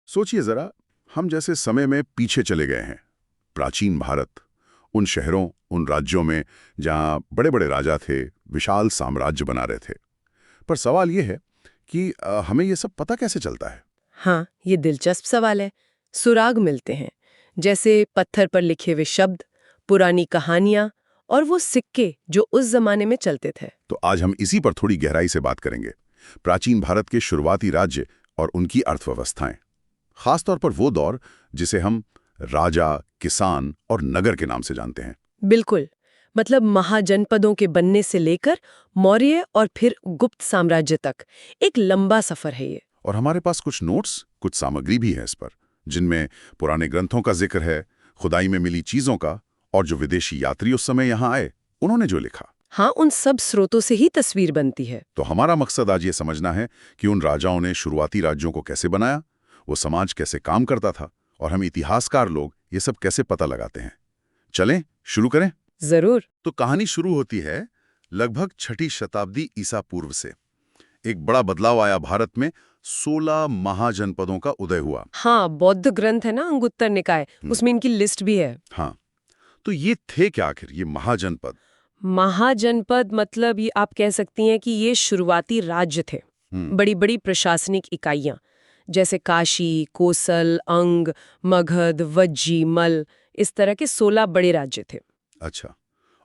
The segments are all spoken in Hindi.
सोचिए जरा, हम जैसे समय में पीछे चले गए हैं। प्राचीन भारत, उन शहरों, उन राज्यों में जहां बड़े बड़े राजा थे, विशाल साम्राज्य बना रहे थे। पर सवाल ये है कि हमें ये सब पता कैसे चलता है? हाँ, ये दिलचस्प सवाल है। सुराग मिलते हैं, जैसे पत्थर पर लिखे हुए शब्द, पुरानी कहानियां और वो सिक्के जो उस जमाने में चलते थे। तो आज हम इसी पर थोड़ी गहराई से बात करेंगे। प्राचीन भारत के शुरुआती राज्य और उनकी अर्थव्यवस्थाएं, खासतौर पर वो दौर जिसे हम राजा, किसान और नगर के नाम से जानते हैं। बिल्कुल, मतलब महाजनपदों के बनने से लेकर मौर्य और फिर गुप्त साम्राज्य तक एक लंबा सफर है ये। और हमारे पास कुछ नोट्स, कुछ सामग्री भी है इस पर, जिनमें पुराने ग्रंथों का जिक्र है, खुदाई में मिली चीजों का, और जो विदेशी यात्री उस समय यहाँ आए उन्होंने जो लिखा। हाँ, उन सब स्रोतों से ही तस्वीर बनती है। तो हमारा मकसद आज ये समझना है कि उन राजाओं ने शुरुआती राज्यों को कैसे बनाया, वो समाज कैसे काम करता था, और हम इतिहासकार लोग ये सब कैसे पता लगाते हैं। चलें शुरू करें। जरूर। तो कहानी शुरू होती है लगभग 6ठी शताब्दी ईसा पूर्व से। एक बड़ा बदलाव आया भारत में, 16 महाजनपदों का उदय हुआ। हाँ, बौद्ध ग्रंथ है ना अंगुत्तर निकाय, उसमें इनकी लिस्ट भी है। हाँ, तो ये थे क्या आखिर ये महाजनपद? महाजनपद मतलब ये आप कह सकती हैं कि ये शुरुआती राज्य थे। बड़ी बड़ी प्रशासनिक इकाइयां, जैसे काशी, कोसल, अंग, मगध, वज्जी, मल, इस तरह के 16 बड़े राज्य थे। अच्छा,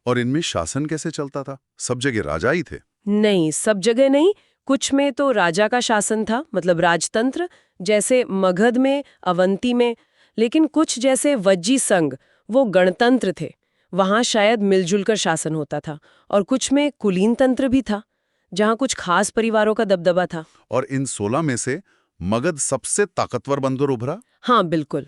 और इनमें शासन कैसे चलता था? सब जगह राजा ही थे? नहीं, सब जगह नहीं। कुछ में तो राजा का शासन था, मतलब राजतंत्र, जैसे मगध में, अवंती में। लेकिन कुछ जैसे वज्जी संघ, वो गणतंत्र थे। वहां शायद मिलजुल कर शासन होता था। और कुछ में कुलीन तंत्र भी था, जहां कुछ खास परिवारों का दबदबा था। और इन 16 में से मगध सबसे ताकतवर बनकर उभरा? हाँ, बिल्कुल।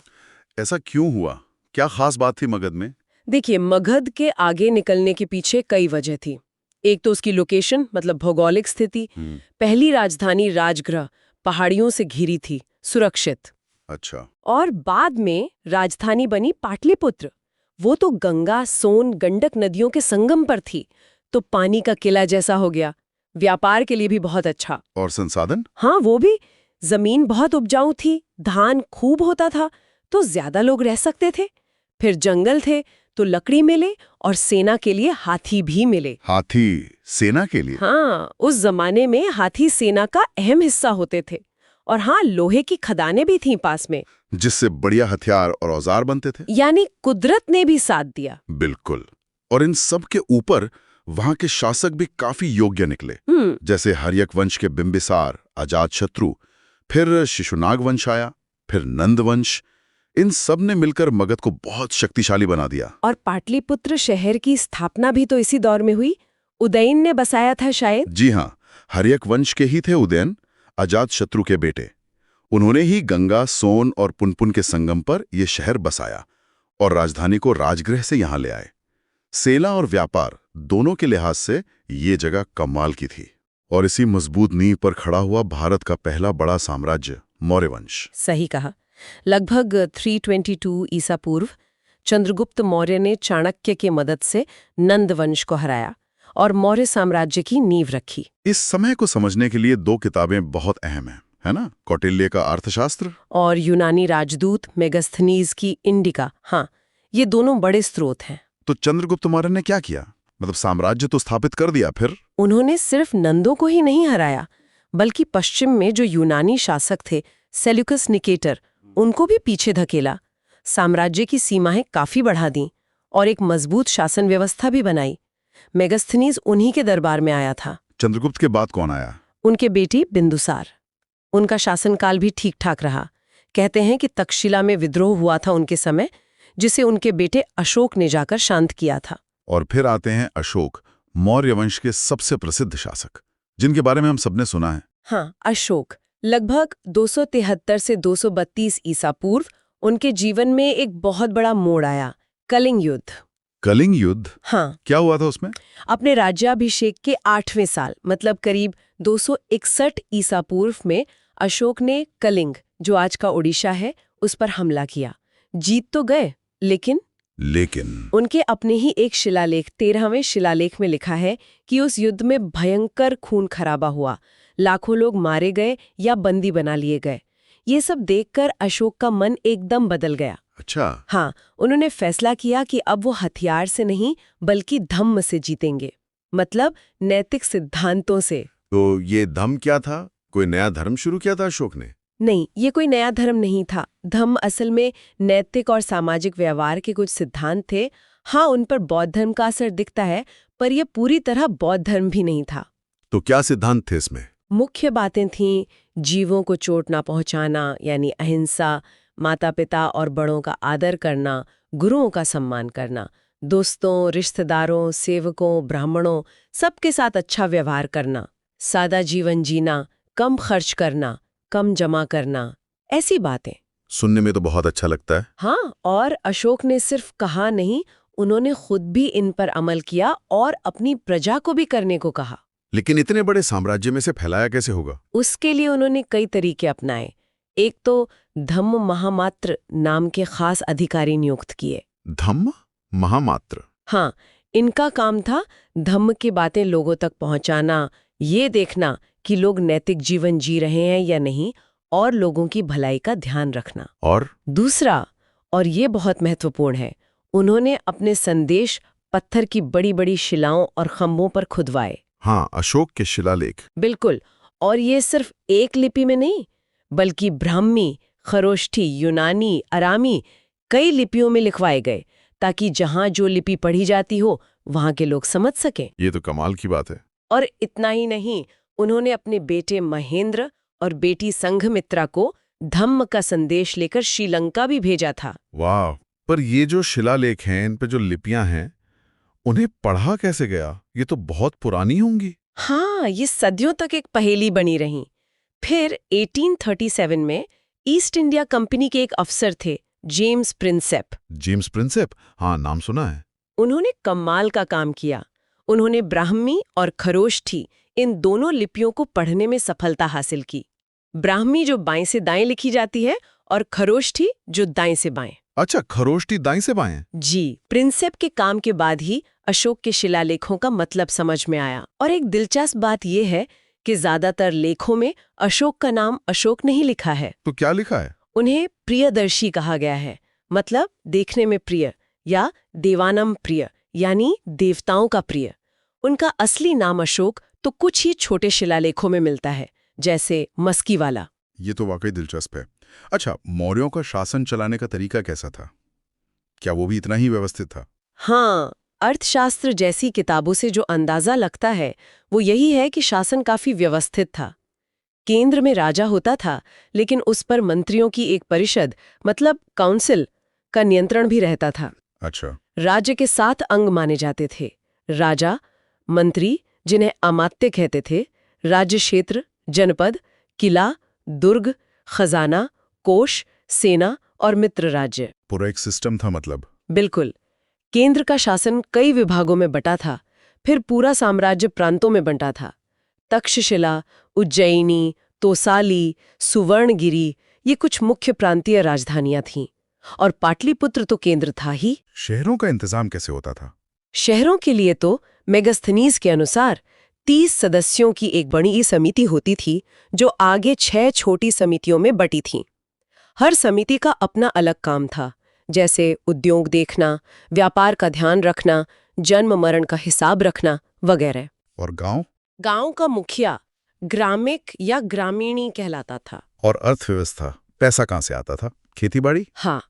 ऐसा क्यों हुआ? क्या खास बात थी मगध में? देखिए, मगध के आगे निकलने के पीछे कई वजह थी। एक तो उसकी लोकेशन, मतलब भौगोलिक स्थिति। पहली राजधानी राजगृह पहाड़ियों से घिरी थी, सुरक्षित। अच्छा। और बाद में राजधानी बनी पाटलिपुत्र। वो तो गंगा, सोन, गंडक नदियों के संगम पर थी, तो पानी का किला जैसा हो गया। व्यापार के लिए भी बहुत अच्छा। और संसाधन? हाँ, वो भी। जमीन बहुत उपजाऊ थी, धान खूब होता था, तो ज्यादा लोग रह सकते थे। फिर जंगल थे, तो लकड़ी मिले, और सेना के लिए हाथी भी मिले। हाथी सेना के लिए? हाँ, उस जमाने में हाथी सेना का अहम हिस्सा होते थे। और हाँ, लोहे की खदानें भी थीं पास में, जिससे बढ़िया हथियार और औजार बनते थे। यानी कुदरत ने भी साथ दिया। बिल्कुल। और इन सब के ऊपर वहां के शासक भी काफी योग्य निकले, जैसे हर्यक वंश के बिंबिसार, अजातशत्रु, फिर शिशुनाग वंश आया, फिर नंद वंश। इन सब ने मिलकर मगध को बहुत शक्तिशाली बना दिया। और पाटलिपुत्र शहर की स्थापना भी तो इसी दौर में हुई। उदयन ने बसाया था शायद। जी हाँ, हर्यक वंश के ही थे उदयन, अजातशत्रु के बेटे। उन्होंने ही गंगा, सोन और पुनपुन के संगम पर यह शहर बसाया और राजधानी को राजगृह से यहां ले आए। सेना और व्यापार दोनों के लिहाज से ये जगह कमाल की थी। और इसी मजबूत नींव पर खड़ा हुआ भारत का पहला बड़ा साम्राज्य, मौर्य वंश। सही कहा। लगभग 322 ईसा पूर्व चंद्रगुप्त मौर्य ने चाणक्य की मदद से नंद वंश को हराया और मौर्य साम्राज्य की नींव रखी। इस समय को समझने के लिए 2 किताबें बहुत अहम हैं, है ना? कौटिल्य का अर्थशास्त्र और यूनानी राजदूत मेगस्थनीज की इंडिका। हाँ, ये दोनों बड़े स्रोत हैं। तो चंद्रगुप्त मौर्य ने क्या किया? मतलब साम्राज्य तो स्थापित कर दिया, फिर? उन्होंने सिर्फ नंदों को ही नहीं हराया, बल्कि पश्चिम में जो यूनानी शासक थे, सेल्यूकस निकेटर, उनको भी पीछे धकेला। साम्राज्य की सीमाएं काफी बढ़ा दी और एक मजबूत शासन व्यवस्था भी बनाई। मेगस्थनीज उन्हीं के दरबार में आया था। चंद्रगुप्त के बाद कौन आया? उनके बेटी बिंदुसार। उनका शासनकाल भी ठीक ठाक रहा। कहते हैं कि तक्षशिला में विद्रोह हुआ था उनके समय, जिसे उनके बेटे अशोक ने जाकर शांत किया था। और फिर आते हैं अशोक, मौर्य वंश के सबसे प्रसिद्ध शासक, जिनके बारे में हम सबने सुना है। हाँ, अशोक लगभग 273 से 232 ईसा पूर्व उनके जीवन में एक बहुत बड़ा मोड़ आया, कलिंग युद्ध। कलिंग युद्ध? हाँ, क्या हुआ था उसमें? अपने राज्याभिषेक के 8वें साल, मतलब करीब 261 ईसा पूर्व में अशोक ने कलिंग, जो आज का ओडिशा है, उस पर हमला किया। जीत तो गए, लेकिन उनके अपने ही एक शिलालेख, 13वें शिलालेख में लिखा है कि उस युद्ध में भयंकर खून खराबा हुआ। लाखों लोग मारे गए या बंदी बना लिए गए। ये सब देखकर अशोक का मन एकदम बदल गया। अच्छा। हाँ, उन्होंने फैसला किया कि अब वो हथियार से नहीं बल्कि धम्म से जीतेंगे, मतलब नैतिक सिद्धांतों से। तो ये धम्म क्या था? कोई नया धर्म शुरू किया था अशोक ने? नहीं, ये कोई नया धर्म नहीं था। धम्म असल में नैतिक और सामाजिक व्यवहार के कुछ सिद्धांत थे। हाँ, उन पर बौद्ध धर्म का असर दिखता है, पर यह पूरी तरह बौद्ध धर्म भी नहीं था। तो क्या सिद्धांत थे इसमें? मुख्य बातें थीं जीवों को चोट ना पहुंचाना यानी अहिंसा, माता पिता और बड़ों का आदर करना, गुरुओं का सम्मान करना, दोस्तों, रिश्तेदारों, सेवकों, ब्राह्मणों सबके साथ अच्छा व्यवहार करना, सादा जीवन जीना, कम खर्च करना, कम जमा करना, ऐसी बातें। सुनने में तो बहुत अच्छा लगता है। हाँ, और अशोक ने सिर्फ कहा नहीं, उन्होंने खुद भी इन पर अमल किया और अपनी प्रजा को भी करने को कहा। लेकिन इतने बड़े साम्राज्य में से फैलाया कैसे होगा? उसके लिए उन्होंने कई तरीके अपनाए। एक तो धम्म महामात्र नाम के खास अधिकारी नियुक्त किए। धम्म महामात्र? हाँ, इनका काम था धम्म की बातें लोगों तक पहुंचाना, ये देखना कि लोग नैतिक जीवन जी रहे हैं या नहीं, और लोगों की भलाई का ध्यान रखना। और दूसरा, और ये बहुत महत्वपूर्ण है, उन्होंने अपने संदेश पत्थर की बड़ी बड़ी शिलाओं और खंभों पर खुदवाए। हाँ, अशोक के शिलालेख। बिल्कुल, और ये सिर्फ एक लिपि में नहीं, बल्कि ब्राह्मी, खरोष्ठी, यूनानी, अरामी कई लिपियों में लिखवाए गए, ताकि जहां जो लिपि पढ़ी जाती हो वहां के लोग समझ सकें। ये तो कमाल की बात है। और इतना ही नहीं, उन्होंने अपने बेटे महेंद्र और बेटी संघमित्रा को धम्म का संदेश लेकर श्रीलंका भी भेजा था। वाह! पर ये जो शिलालेख हैं, इन पे जो लिपियां हैं, उन्हें पढ़ा कैसे गया? ये तो बहुत पुरानी होंगी। हाँ, ये सदियों तक एक पहेली बनी रही। फिर 1837 में ईस्ट इंडिया कंपनी के एक अफसर थे, जेम्स प्रिंसेप। James Prinsep? हाँ, नाम सुना है। उन्होंने कमाल का काम किया। उन्होंने ब्राह्मी और खरोष्ठी इन दोनों लिपियों को पढ़ने में सफलता हासिल की। ब्राह्मी जो बाएं से दाएं लिखी जाती है और खरोष्ठी जो दाएं से बाएं। अच्छा, खरोष्ठी दाएं से बाएं? जी, प्रिंसेप के काम के बाद ही अशोक के शिलालेखों का मतलब समझ में आया। और एक दिलचस्प बात यह है कि ज्यादातर लेखों में अशोक का नाम अशोक नहीं लिखा है। तो क्या लिखा है? उन्हें प्रियदर्शी कहा गया है, मतलब देखने में प्रिय, या देवानम प्रिय यानी देवताओं का प्रिय। उनका असली नाम अशोक तो कुछ ही छोटे शिलालेखों में मिलता है, जैसे मस्की वाला। ये तो वाकई दिलचस्प है। अच्छा, मौर्यों का शासन चलाने का तरीका कैसा था? क्या वो भी इतना ही व्यवस्थित था? हाँ, अर्थशास्त्र जैसी किताबों से जो अंदाजा लगता है वो यही है कि शासन काफी व्यवस्थित था। केंद्र में राजा होता था, लेकिन उस पर मंत्रियों की एक परिषद, मतलब काउंसिल का नियंत्रण भी रहता था। अच्छा। राज्य के 7 अंग माने जाते थे: राजा, मंत्री जिन्हें अमात्य कहते थे, राज्य क्षेत्र, जनपद, किला, दुर्ग, खजाना, कोष, सेना और मित्र राज्य। पूरा एक सिस्टम था मतलब। बिल्कुल। केंद्र का शासन कई विभागों में बटा था, फिर पूरा साम्राज्य प्रांतों में बंटा था। तक्षशिला, उज्जैनी, तोसाली, सुवर्णगिरी ये कुछ मुख्य प्रांतीय राजधानियां थीं, और पाटलिपुत्र तो केंद्र था ही। शहरों का इंतजाम कैसे होता था? शहरों के लिए तो मेगास्थनीज के अनुसार 30 सदस्यों की एक बड़ी समिति होती थी, जो आगे 6 छोटी समितियों में बटी थीं। हर समिति का अपना अलग काम था, जैसे उद्योग देखना, व्यापार का ध्यान रखना, जन्म मरण का हिसाब रखना वगैरह। और गांव? गांव का मुखिया ग्रामिक या ग्रामीणी कहलाता था। और अर्थव्यवस्था? पैसा कहाँ से आता था? खेतीबाड़ी? हाँ,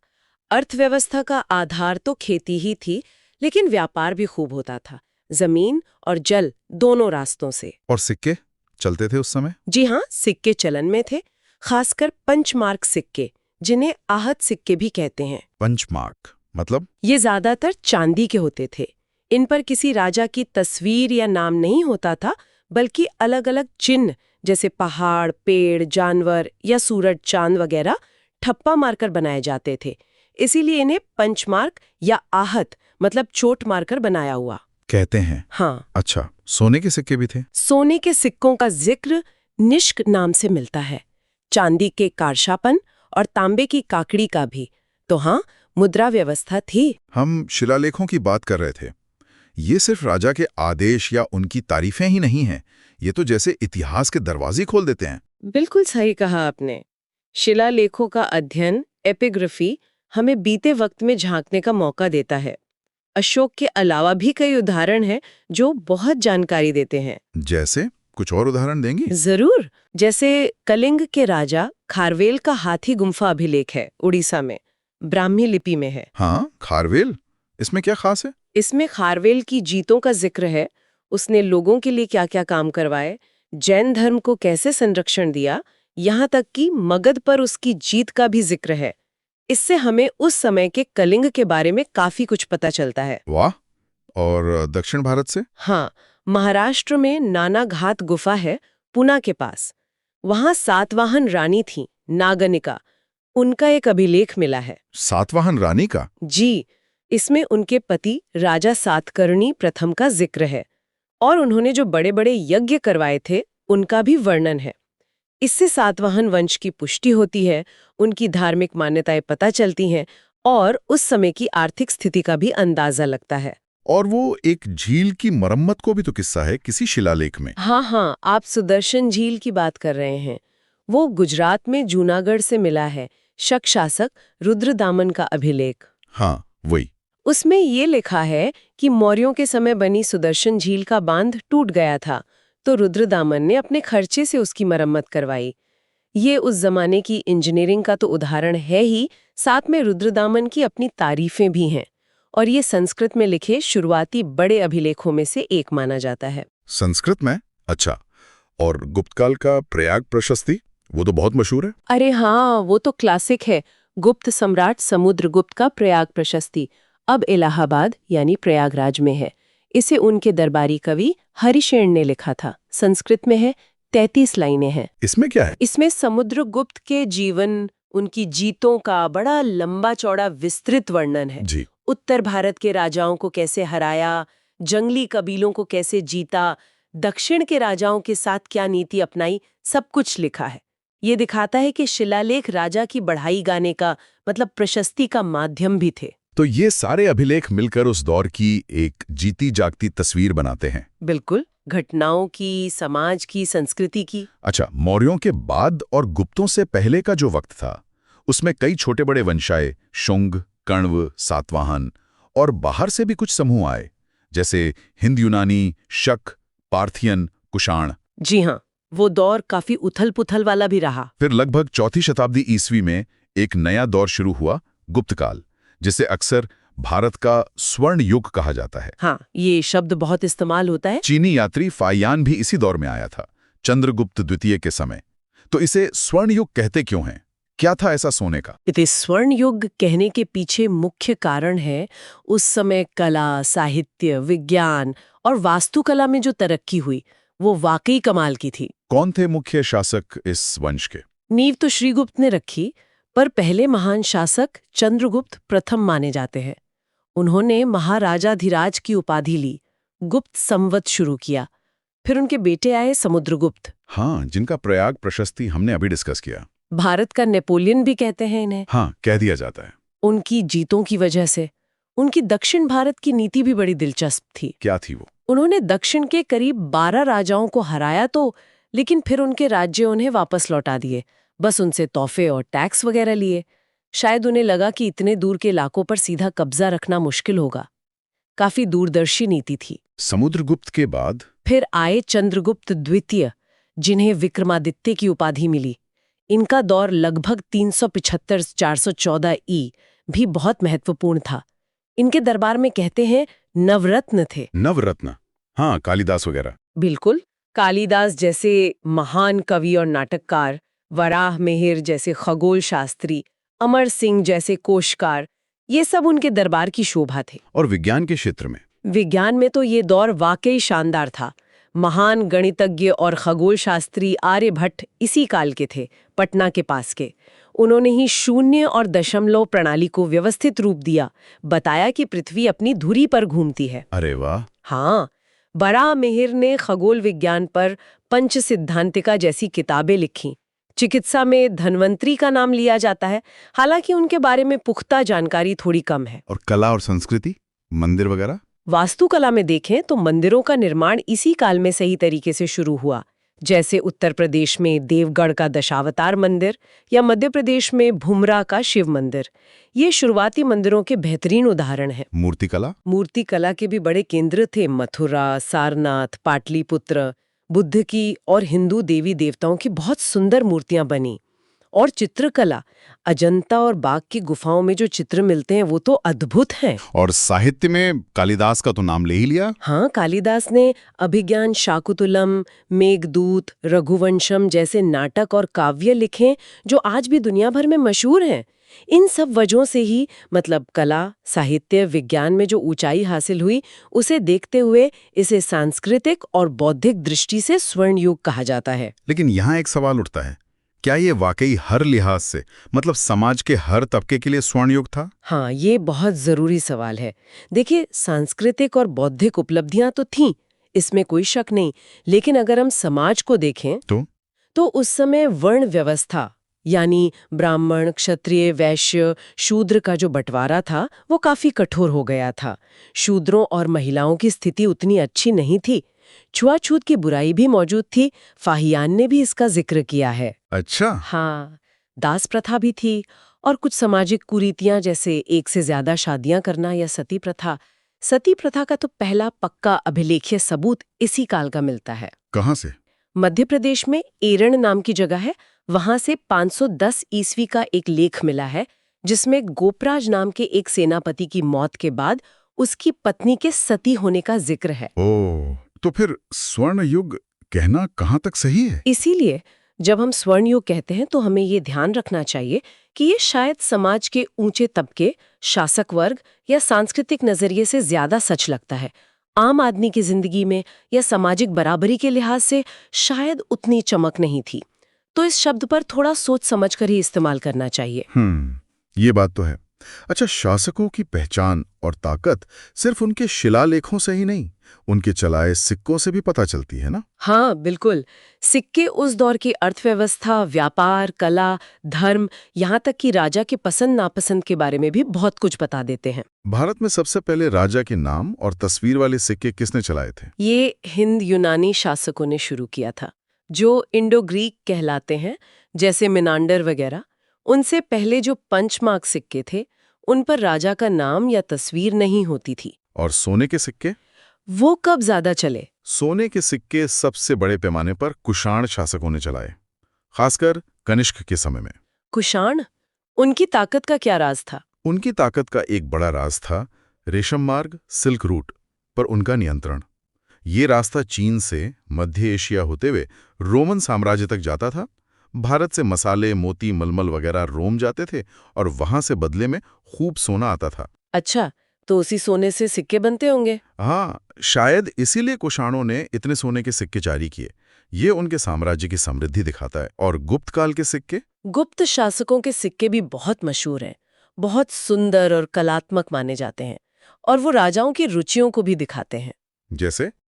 अर्थव्यवस्था का आधार तो खेती ही थी, लेकिन व्यापार भी खूब होता था, जमीन और जल दोनों रास्तों से। और सिक्के चलते थे उस समय? जी हाँ, सिक्के चलन में थे, खासकर पंचमार्क सिक्के, जिन्हें आहत सिक्के भी कहते हैं। पंचमार्क मतलब? ये ज्यादातर चांदी के होते थे। इन पर किसी राजा की तस्वीर या नाम नहीं होता था, बल्कि अलग अलग चिन्ह जैसे पहाड़, पेड़, जानवर या सूरज, चांद वगैरह ठप्पा मारकर बनाए जाते थे। इसीलिए इन्हें पंचमार्क या आहत मतलब चोट मारकर बनाया हुआ कहते हैं। हाँ। अच्छा, सोने के सिक्के भी थे? सोने के सिक्कों का जिक्र निष्क नाम से मिलता है, चांदी के कारशापन और तांबे की काकड़ी का भी। तो हाँ, मुद्रा व्यवस्था थी। हम शिलालेखों की बात कर रहे थे। ये सिर्फ राजा के आदेश या उनकी तारीफें ही नहीं हैं, ये तो जैसे इतिहास के दरवाजे खोल देते हैं। बिल्कुल सही कहा आपने। शिलालेखों का अध्ययन, एपिग्राफी, हमें बीते वक्त में झांकने का मौका देता है। अशोक के अलावा भी कई उदाहरण हैं जो बहुत जानकारी देते हैं। जैसे कुछ और उदाहरण देंगी? जरूर। जैसे कलिंग के राजा खारवेल का हाथी गुम्फा अभिलेख है, उड़ीसा में, ब्राह्मी लिपि में है। हाँ, खारवेल, इसमें क्या खास है? इसमें खारवेल की जीतों का जिक्र है। उसने लोगों के लिए क्या क्या काम करवाए, जैन धर्म को कैसे संरक्षण दिया, यहाँ तक कि मगध पर उसकी जीत का भी जिक्र है। इससे हमें उस समय के कलिंग के बारे में काफी कुछ पता चलता है। वाह। और दक्षिण भारत से? हाँ, महाराष्ट्र में नाना घाट गुफा है, पुना के पास। वहां सातवाहन रानी थी, नागनिका। उनका एक अभिलेख मिला है। सातवाहन रानी का? जी, इसमें उनके पति राजा सातकर्णी प्रथम का जिक्र है और उन्होंने जो बड़े बड़े यज्ञ करवाए थे उनका भी वर्णन है। इससे सातवाहन वंश की पुष्टि होती है, उनकी धार्मिक मान्यताएं पता चलती हैं और उस समय की आर्थिक स्थिति का भी अंदाजा लगता है। और वो एक झील की मरम्मत को भी तो किस्सा है किसी शिलालेख में। हाँ, आप सुदर्शन झील की बात कर रहे हैं। वो गुजरात में जूनागढ़ से मिला है, शक शासक रुद्रदामन का अभिलेख। हाँ, वही। उसमें ये लिखा है कि मौर्यों के समय बनी सुदर्शन झील का बांध टूट गया था, तो रुद्रदामन ने अपने खर्चे से उसकी मरम्मत करवाई। ये उस जमाने की इंजीनियरिंग का तो उदाहरण है ही, साथ में रुद्रदामन की अपनी तारीफें भी हैं। और ये संस्कृत में लिखे शुरुआती बड़े अभिलेखों में से एक माना जाता है। संस्कृत में? अच्छा। और गुप्तकाल का प्रयाग प्रशस्ति, वो तो बहुत मशहूर है। अरे हाँ, वो तो क्लासिक है। गुप्त सम्राट समुद्रगुप्त का प्रयाग प्रशस्ति अब इलाहाबाद यानी प्रयागराज में है। इसे उनके दरबारी कवि हरिशेन ने लिखा था। संस्कृत में है, 33 लाइनें हैं। इसमें क्या है? इसमें समुद्रगुप्त के जीवन, उनकी जीतों का बड़ा लंबा चौड़ा विस्तृत वर्णन है। जी। उत्तर भारत के राजाओं को कैसे हराया, जंगली कबीलों को कैसे जीता, दक्षिण के राजाओं के साथ क्या नीति अपनाई, सब कुछ लिखा है। ये दिखाता है कि शिलालेख राजा की बढ़ाई गाने का, मतलब प्रशस्ति का माध्यम भी थे। तो ये सारे अभिलेख मिलकर उस दौर की एक जीती जागती तस्वीर बनाते हैं। बिल्कुल, घटनाओं की, समाज की, संस्कृति की। अच्छा, मौर्यों के बाद और गुप्तों से पहले का जो वक्त था, उसमें कई छोटे बड़े वंशाए, शुंग, कण्व, सातवाहन और बाहर से भी कुछ समूह आए, जैसे हिंद यूनानी, शक, पार्थियन, कुषाण। जी हाँ, वो दौर काफी उथल-पुथल वाला भी रहा। फिर लगभग 4वीं शताब्दी ईस्वी में एक नया दौर शुरू हुआ, गुप्तकाल, जिसे अक्सर भारत का स्वर्ण युग कहा जाता है। हाँ, ये शब्द बहुत इस्तेमाल होता है। चीनी यात्री फायान भी इसी दौर में आया था, चंद्रगुप्त द्वितीय के समय। तो इसे स्वर्ण युग कहते क्यों हैं? क्या था ऐसा सोने का? इसे स्वर्ण युग कहने के पीछे मुख्य कारण है उस समय कला, साहित्य, विज्ञान और वास्तुकला में जो तरक्की हुई, वो वाकई कमाल की थी। कौन थे मुख्य शासक इस वंश के? नींव तो श्रीगुप्त ने रखी, पर पहले महान शासक चंद्रगुप्त प्रथम माने जाते हैं। उन्होंने महाराजाधिराज की उपाधि ली, गुप्त संवत शुरू किया। फिर उनके बेटे आए समुद्रगुप्त। हाँ, जिनका प्रयाग प्रशस्ति हमने अभी डिस्कस किया। भारत का नेपोलियन भी कहते हैं इन्हें। हाँ, कह दिया जाता है। उनकी जीतों की वजह से उनकी दक्षिण भारत की नीति भी बड़ी दिलचस्प थी। क्या थी वो? उन्होंने दक्षिण के करीब 12 राजाओं को हराया तो, लेकिन फिर उनके राज्य उन्हें वापस लौटा दिए। बस उनसे तोहफे और टैक्स वगैरह लिए। शायद उन्हें लगा कि इतने दूर के इलाकों पर सीधा कब्जा रखना मुश्किल होगा। काफी दूरदर्शी नीति थी। समुद्रगुप्त के बाद फिर आए चंद्रगुप्त द्वितीय, जिन्हें विक्रमादित्य की उपाधि मिली। इनका दौर लगभग 375-414 ई भी बहुत महत्वपूर्ण था। इनके दरबार में कहते हैं नवरत्न थे। नवरत्न? हाँ, कालिदास वगैरह। बिल्कुल, कालिदास जैसे महान कवि और नाटककार, वराह मिहिर जैसे खगोल शास्त्री, अमर सिंह जैसे कोशकार, ये सब उनके दरबार की शोभा थे। और विज्ञान के क्षेत्र में? विज्ञान में तो ये दौर वाकई शानदार था। महान गणितज्ञ और खगोल शास्त्री आर्यभट्ट इसी काल के थे, पटना के पास के। उन्होंने ही शून्य और दशमलव प्रणाली को व्यवस्थित रूप दिया, बताया कि पृथ्वी अपनी धुरी पर घूमती है। अरे वाह। हाँ, वराह मिहिर ने खगोल विज्ञान पर पंच सिद्धांतिका जैसी किताबें लिखीं। चिकित्सा में धन्वंतरी का नाम लिया जाता है, हालांकि उनके बारे में पुख्ता जानकारी थोड़ी कम है। और कला और संस्कृति, मंदिर वगैरह? वास्तुकला में देखें तो मंदिरों का निर्माण इसी काल में सही तरीके से शुरू हुआ, जैसे उत्तर प्रदेश में देवगढ़ का दशावतार मंदिर या मध्य प्रदेश में भुमरा का शिव मंदिर। ये शुरुआती मंदिरों के बेहतरीन उदाहरण हैं। मूर्तिकला? मूर्तिकला के भी बड़े केंद्र थे मथुरा, सारनाथ, पाटलिपुत्र। बुद्ध की और हिंदू देवी देवताओं की बहुत सुंदर मूर्तियां बनी। और चित्रकला, अजंता और बाघ की गुफाओं में जो चित्र मिलते हैं वो तो अद्भुत हैं। और साहित्य में कालिदास का तो नाम ले ही लिया। हाँ, कालिदास ने अभिज्ञान शाकुंतलम, मेघदूत, रघुवंशम जैसे नाटक और काव्य लिखे जो आज भी दुनिया भर में मशहूर हैं। इन सब वजहों से ही मतलब कला, साहित्य, विज्ञान में जो ऊंचाई हासिल हुई, उसे देखते हुए इसे सांस्कृतिक और बौद्धिक दृष्टि से स्वर्ण युग कहा जाता है। लेकिन यहाँ एक सवाल उठता है, क्या ये वाकई हर लिहाज से मतलब समाज के हर तबके के लिए स्वर्ण युग था? हाँ, ये बहुत जरूरी सवाल है। देखिए, सांस्कृतिक और बौद्धिक उपलब्धियां तो थीं, इसमें कोई शक नहीं, लेकिन अगर हम समाज को देखें तो उस समय वर्ण व्यवस्था यानी ब्राह्मण, क्षत्रिय, वैश्य, शूद्र का जो बंटवारा था वो काफी कठोर हो गया था। शूद्रों और महिलाओं की स्थिति उतनी अच्छी नहीं थी। छुआछूत की बुराई भी मौजूद थी। फाहियान ने भी इसका जिक्र किया है। अच्छा। हाँ, दास प्रथा भी थी और कुछ सामाजिक कुरीतियां जैसे एक से ज्यादा शादियां करना या सती प्रथा। सती प्रथा का तो पहला पक्का अभिलेखीय सबूत इसी काल का मिलता है। कहाँ से? मध्य प्रदेश में एरण नाम की जगह है, वहां से 510 ईस्वी का एक लेख मिला है जिसमें गोपराज नाम के एक सेनापति की मौत के बाद उसकी पत्नी के सती होने का जिक्र है। ओह, तो फिर स्वर्ण युग कहना कहाँ तक सही है? इसीलिए जब हम स्वर्ण युग कहते हैं तो हमें ये ध्यान रखना चाहिए कि ये शायद समाज के ऊंचे तबके, शासक वर्ग या सांस्कृतिक नजरिए से ज्यादा सच लगता है। आम आदमी की जिंदगी में या सामाजिक बराबरी के लिहाज से शायद उतनी चमक नहीं थी। तो इस शब्द पर थोड़ा सोच समझ कर ही इस्तेमाल करना चाहिए। ये बात तो है। अच्छा, शासकों की पहचान और ताकत सिर्फ उनके शिलालेखों से ही नहीं, उनके चलाए सिक्कों से भी पता चलती है ना? हाँ, बिल्कुल। सिक्के उस दौर की अर्थव्यवस्था, व्यापार, कला, धर्म, यहाँ तक कि राजा के पसंद नापसंद के बारे में भी बहुत कुछ बता देते हैं। भारत में सबसे पहले राजा के नाम और तस्वीर वाले सिक्के किसने चलाए थे? ये हिंद यूनानी शासकों ने शुरू किया था, जो इंडो ग्रीक कहलाते हैं, जैसे मिनांडर वगैरह। उनसे पहले जो पंचमार्क सिक्के थे, उन पर राजा का नाम या तस्वीर नहीं होती थी। और सोने के सिक्के? वो कब ज्यादा चले? सोने के सिक्के सबसे बड़े पैमाने पर कुषाण शासकों ने चलाए, खासकर कनिष्क के समय में। कुषाण? उनकी ताकत का क्या राज था? उनकी ताकत का एक बड़ा राज था रेशम मार्ग, सिल्क रूट पर उनका नियंत्रण। ये रास्ता चीन से मध्य एशिया होते हुए रोमन साम्राज्य तक जाता था। भारत से मसाले, मोती, मलमल वगैरह रोम जाते थे और वहां से बदले में खूब सोना आता था। अच्छा, तो उसी सोने से सिक्के बनते होंगे? हाँ, शायद इसीलिए कुषाणों ने इतने सोने के सिक्के जारी किए। ये उनके साम्राज्य की समृद्धि दिखाता है। और गुप्त काल के सिक्के? गुप्त शासकों के सिक्के भी बहुत मशहूर हैं, बहुत सुंदर और कलात्मक माने जाते हैं, और वो राजाओं की रुचियों को भी दिखाते हैं।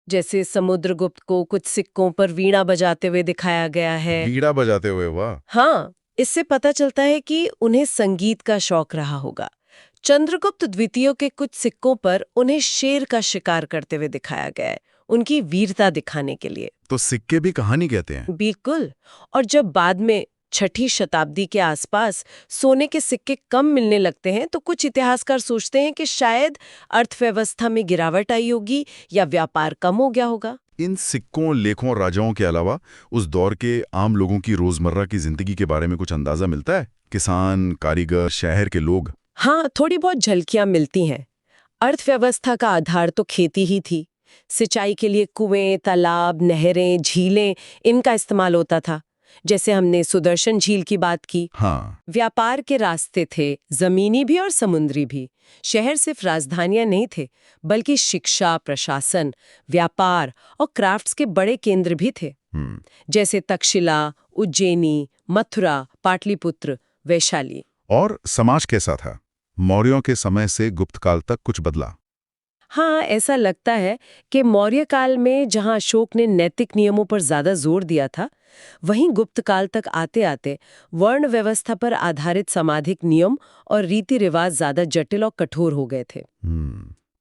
जैसे समुद्रगुप्त को कुछ सिक्कों पर वीणा बजाते हुए दिखाया गया है। वीणा बजाते हुए? वाह! हाँ, इससे पता चलता है कि उन्हें संगीत का शौक रहा होगा। चंद्रगुप्त द्वितीय के कुछ सिक्कों पर उन्हें शेर का शिकार करते हुए दिखाया गया है, उनकी वीरता दिखाने के लिए। तो सिक्के भी कहानी कहते हैं। बिल्कुल। और जब बाद में 6ठी शताब्दी के आसपास सोने के सिक्के कम मिलने लगते हैं तो कुछ इतिहासकार सोचते हैं कि शायद अर्थव्यवस्था में गिरावट आई होगी या व्यापार कम हो गया होगा। इन सिक्कों, लेखों और राजाओं के अलावा उस दौर के आम लोगों की रोजमर्रा की जिंदगी के बारे में कुछ अंदाजा मिलता है? किसान, कारीगर, शहर के लोग? हाँ, थोड़ी बहुत झलकियां मिलती हैं। अर्थव्यवस्था का आधार तो खेती ही थी। सिंचाई के लिए कुएं, तालाब, नहरें, झीलें, इनका इस्तेमाल होता था। जैसे हमने सुदर्शन झील की बात की। हाँ। व्यापार के रास्ते थे, जमीनी भी और समुद्री भी। शहर सिर्फ राजधानियां नहीं थे, बल्कि शिक्षा, प्रशासन, व्यापार और क्राफ्ट्स के बड़े केंद्र भी थे। जैसे तक्षशिला, उज्जैनी, मथुरा, पाटलिपुत्र, वैशाली। और समाज कैसा था? मौर्यों के समय से गुप्त काल तक कुछ बदला? हाँ, ऐसा लगता है कि मौर्य काल में जहां अशोक ने नैतिक नियमों पर ज्यादा जोर दिया था, वहीं गुप्त काल तक आते आते वर्ण व्यवस्था पर आधारित सामाजिक नियम और रीति रिवाज ज्यादा जटिल और कठोर हो गए थे।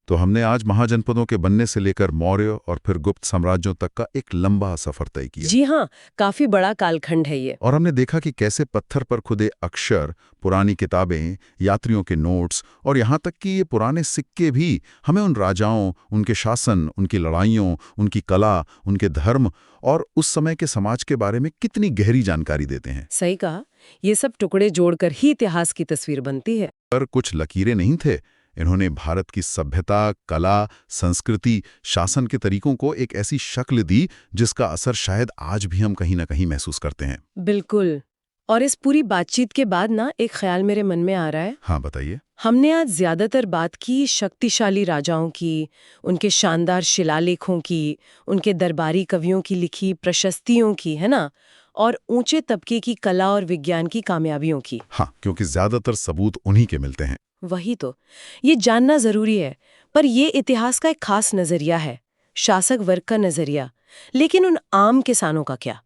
तो हमने आज महाजनपदों के बनने से लेकर मौर्य और फिर गुप्त साम्राज्यों तक का एक लंबा सफर तय किया। जी हाँ, काफी बड़ा कालखंड है ये। और हमने देखा कि कैसे पत्थर पर खुदे अक्षर, पुरानी किताबें, यात्रियों के नोट्स और यहाँ तक कि ये पुराने सिक्के भी हमें उन राजाओं, उनके शासन, उनकी लड़ाइयों, उनकी कला, उनके धर्म और उस समय के समाज के बारे में कितनी गहरी जानकारी देते हैं। सही कहा, ये सब टुकड़े जोड़कर ही इतिहास की तस्वीर बनती है। पर कुछ लकीरें नहीं थे। इन्होंने भारत की सभ्यता, कला, संस्कृति, शासन के तरीकों को एक ऐसी शक्ल दी जिसका असर शायद आज भी हम कहीं ना कहीं महसूस करते हैं। बिल्कुल। और इस पूरी बातचीत के बाद ना एक ख्याल मेरे मन में आ रहा है। हाँ, बताइए। हमने आज ज्यादातर बात की शक्तिशाली राजाओं की, उनके शानदार शिलालेखों की, उनके दरबारी कवियों की लिखी प्रशस्तियों की, है ना, और ऊंचे तबके की कला और विज्ञान की कामयाबियों की। हाँ, क्योंकि ज्यादातर सबूत उन्हीं के मिलते हैं। वही तो, ये जानना जरूरी है। पर ये इतिहास का एक खास नजरिया है, शासक वर्ग का नजरिया। लेकिन उन आम किसानों का क्या?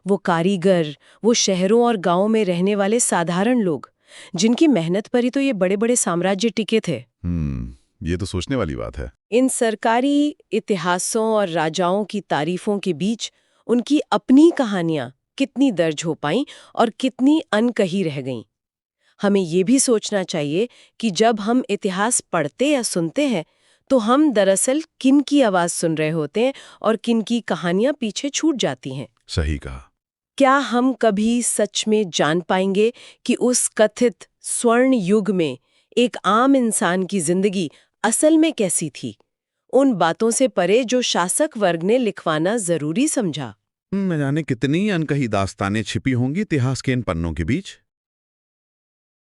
वो कारीगर, वो शहरों और गांवों में रहने वाले साधारण लोग, जिनकी मेहनत पर ही तो ये बड़े बड़े साम्राज्य टिके थे। ये तो सोचने वाली बात है। इन सरकारी इतिहासों और राजाओं की तारीफों के बीच उनकी अपनी कहानियां कितनी दर्ज हो पाईं और कितनी अनकही रह गईं। हमें ये भी सोचना चाहिए कि जब हम इतिहास पढ़ते या सुनते हैं तो हम दरअसल किन की आवाज सुन रहे होते हैं और किन की कहानियां पीछे छूट जाती हैं। सही कहा। क्या हम कभी सच में जान पाएंगे कि उस कथित स्वर्ण युग में एक आम इंसान की जिंदगी असल में कैसी थी, उन बातों से परे जो शासक वर्ग ने लिखवाना जरूरी समझा? न जाने कितनी अनकही दास्तानें छिपी होंगी इतिहास के इन पन्नों के बीच।